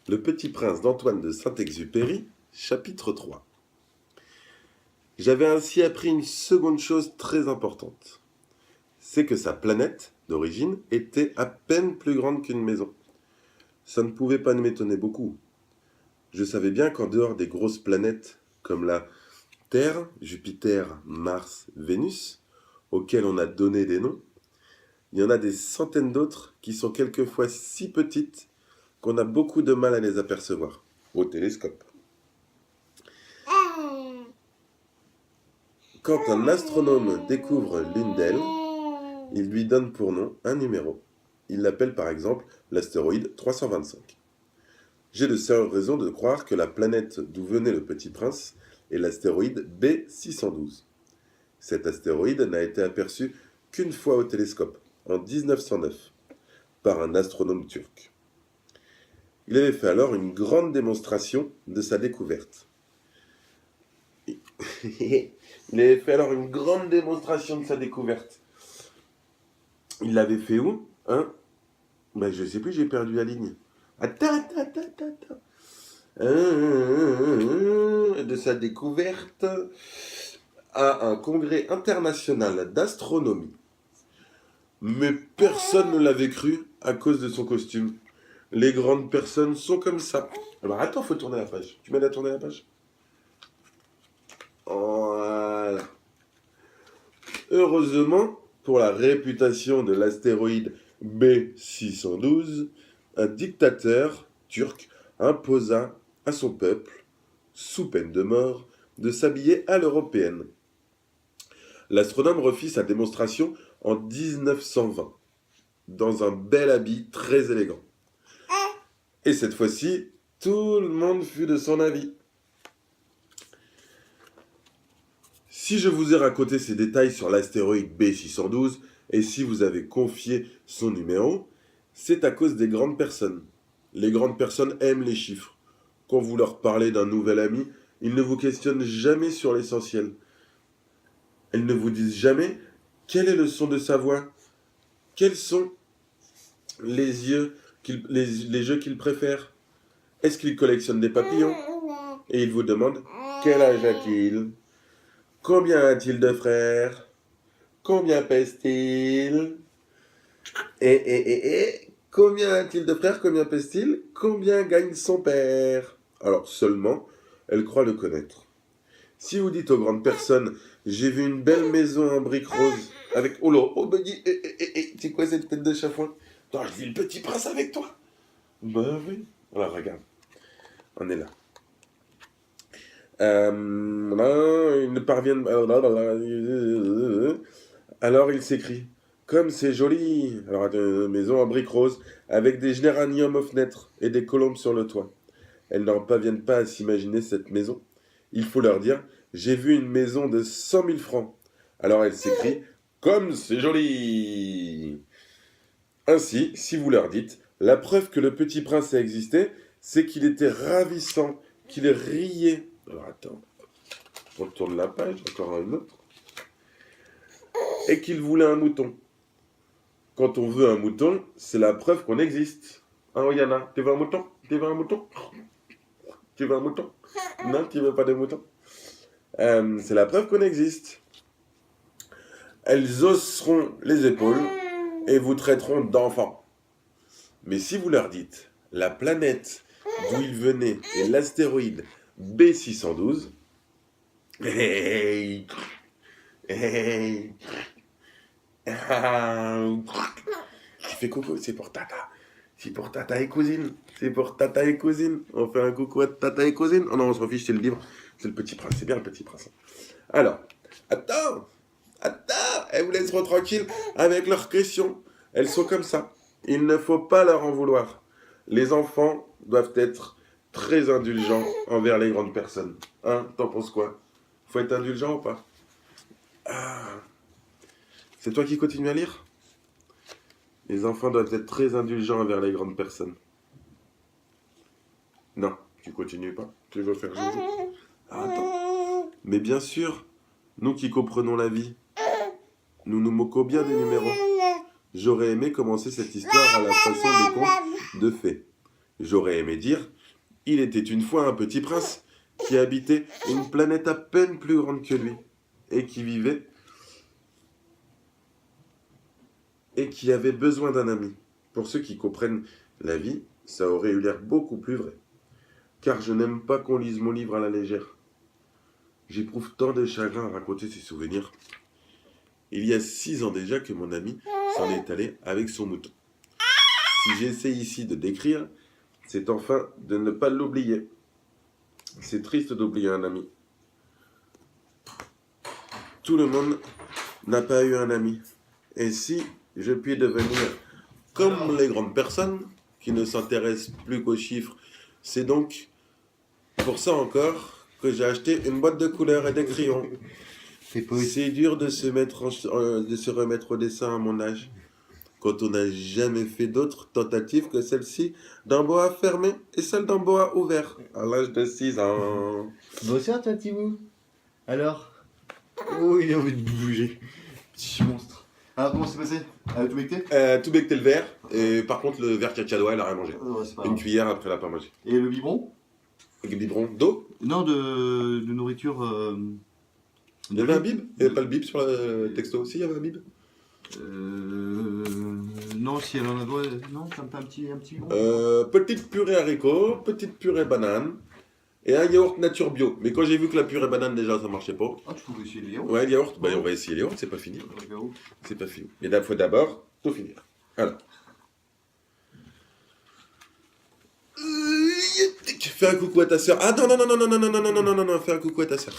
Le Petit Prince d'Antoine de Saint-Exupéry, chapitre 3. J'avais ainsi appris une seconde chose très importante. C'est que sa planète, d'origine, était à peine plus grande qu'une maison. Ça ne pouvait pas m'étonner beaucoup. Je savais bien qu'en dehors des grosses planètes, comme la Terre, Jupiter, Mars, Vénus, auxquelles on a donné des noms, il y en a des centaines d'autres qui sont quelquefois si petites qu'on a beaucoup de mal à les apercevoir au télescope. Quand un astronome découvre l'une d'elles, il lui donne pour nom un numéro. Il l'appelle par exemple l'astéroïde 325. J'ai de sérieuses raisons de croire que la planète d'où venait le Petit Prince est l'astéroïde B612. Cet astéroïde n'a été aperçu qu'une fois au télescope, en 1909, par un astronome turc. Il avait fait alors une grande démonstration de sa découverte. Il l'avait fait où, hein? Je sais plus, j'ai perdu la ligne. Attends. De sa découverte à un congrès international d'astronomie. Mais personne ne l'avait cru à cause de son costume. Les grandes personnes sont comme ça. Alors attends, faut tourner la page. Tu m'aides à tourner la page? Voilà. Heureusement, pour la réputation de l'astéroïde B612, un dictateur turc imposa à son peuple, sous peine de mort, de s'habiller à l'européenne. L'astronome refit sa démonstration en 1920, dans un bel habit très élégant. Et cette fois-ci, tout le monde fut de son avis. Si je vous ai raconté ces détails sur l'astéroïde B612, et si vous avez confié son numéro, c'est à cause des grandes personnes. Les grandes personnes aiment les chiffres. Quand vous leur parlez d'un nouvel ami, ils ne vous questionnent jamais sur l'essentiel. Elles ne vous disent jamais quel est le son de sa voix, quels sont les jeux qu'il préfère. Est-ce qu'il collectionne des papillons? Et il vous demande quel âge a-t-il? Combien a-t-il de frères? Combien pèse-t-il? Combien a-t-il de frères? Combien pèse-t-il? Combien gagne son père? Alors seulement, elle croit le connaître. Si vous dites aux grandes personnes, j'ai vu une belle maison en briques roses, avec... Oh là, oh bah dis, c'est quoi cette tête de chafouin? Attends, j'ai vu le Petit Prince avec toi. Ben oui. Alors regarde, on est là. Ils ne parviennent... Alors il s'écrie, comme c'est joli. Alors une maison en briques roses, avec des géraniums aux fenêtres et des colombes sur le toit. Elles n'en parviennent pas à s'imaginer cette maison. Il faut leur dire, j'ai vu une maison de 100 000 francs. Alors elles s'écrient, comme c'est joli. Ainsi, si vous leur dites, la preuve que le Petit Prince a existé, c'est qu'il était ravissant, qu'il riait. Alors attends, on tourne la page, encore une autre. Et qu'il voulait un mouton. Quand on veut un mouton, c'est la preuve qu'on existe. Hein, Oyana, tu veux un mouton? Tu veux un mouton? Tu veux un mouton? Non, tu veux pas de mouton? C'est la preuve qu'on existe. Elles hausseront les épaules et vous traiteront d'enfants. Mais si vous leur dites, la planète d'où il venait est l'astéroïde B612, hey, hey, tu fais coucou, c'est pour tata. C'est pour tata et cousine. C'est pour tata et cousine. On fait un coucou à tata et cousine. Oh non, on s'en fiche, c'est le livre. C'est le Petit Prince. C'est bien le Petit Prince. Alors, attends. Elles vous laisseront tranquilles avec leurs questions. Elles sont comme ça. Il ne faut pas leur en vouloir. Les enfants doivent être très indulgents envers les grandes personnes. Hein, t'en penses quoi? Faut être indulgent ou pas? C'est toi qui continues à lire? Les enfants doivent être très indulgents envers les grandes personnes. Non, tu continues pas. Tu veux faire Jojo? Attends. Mais bien sûr, nous qui comprenons la vie, nous nous moquons bien des numéros. J'aurais aimé commencer cette histoire à la façon des contes de fées. J'aurais aimé dire Il était une fois un petit prince qui habitait une planète à peine plus grande que lui et qui vivait et qui avait besoin d'un ami. Pour ceux qui comprennent la vie, ça aurait eu l'air beaucoup plus vrai. Car je n'aime pas qu'on lise mon livre à la légère. J'éprouve tant de chagrin à raconter ces souvenirs. Il y a 6 ans déjà que mon ami s'en est allé avec son mouton. Si j'essaie ici de décrire, c'est enfin de ne pas l'oublier. C'est triste d'oublier un ami. Tout le monde n'a pas eu un ami. Et si je puis devenir comme les grandes personnes qui ne s'intéressent plus qu'aux chiffres, c'est donc pour ça encore que j'ai acheté une boîte de couleurs et des crayons. C'est dur de se remettre au dessin à mon âge, quand on n'a jamais fait d'autres tentatives que celle-ci d'un boa fermé et celle d'un boa ouvert, à l'âge de 6 ans. Bonsoir, toi, Timou. Alors? Oh, il a envie de bouger. Petit monstre. Alors, comment c'est passé? Tout becté? Tout becté le verre, et par contre le verre cacadois, elle a rien mangé. Ouais, c'est pas Une grave. cuillère après, elle a pas mangé. Et le biberon? Avec le biberon d'eau. Non, de nourriture. Il y avait un bib? Il n'y avait pas le bib sur le texto aussi, il y avait un bib? Non, si elle en a. Non, t'as un petit biberon. Petite purée haricots, petite purée banane, et un yaourt nature bio. Mais quand j'ai vu que la purée banane déjà ça marchait pas, Ah, tu pouvais essayer le yaourt? ouais, le yaourt, bah on va essayer le yaourt, c'est pas fini. C'est pas fini. Mais il faut d'abord tout finir. Alors. Fais un coucou à ta soeur. Ah non, non, non, non, non, non, non, non, non, non, non, non, non, fais un coucou à ta soeur.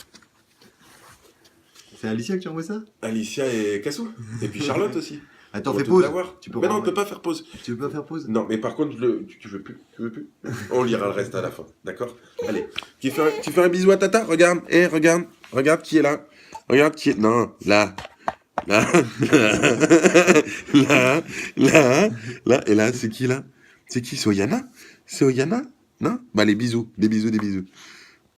C'est Alicia que tu envoies ça? Alicia et Cassou. Et puis Charlotte aussi. Attends, On fais va pause. toutes l'avoir. Tu peux Mais non, on renvoyer. peut pas faire pause. Tu veux pas faire pause? Non, mais par contre, tu veux plus? Tu veux plus? On lira le reste à la fin, d'accord? Allez. Tu fais un bisou à Tata? Regarde, regarde. Regarde qui est là. Regarde qui est... Non, là. Là. Là. Là. Là. Et là, c'est qui là? C'est qui? C'est Oyana? C'est Oyana? Non? Bah les bisous. Des bisous, des bisous.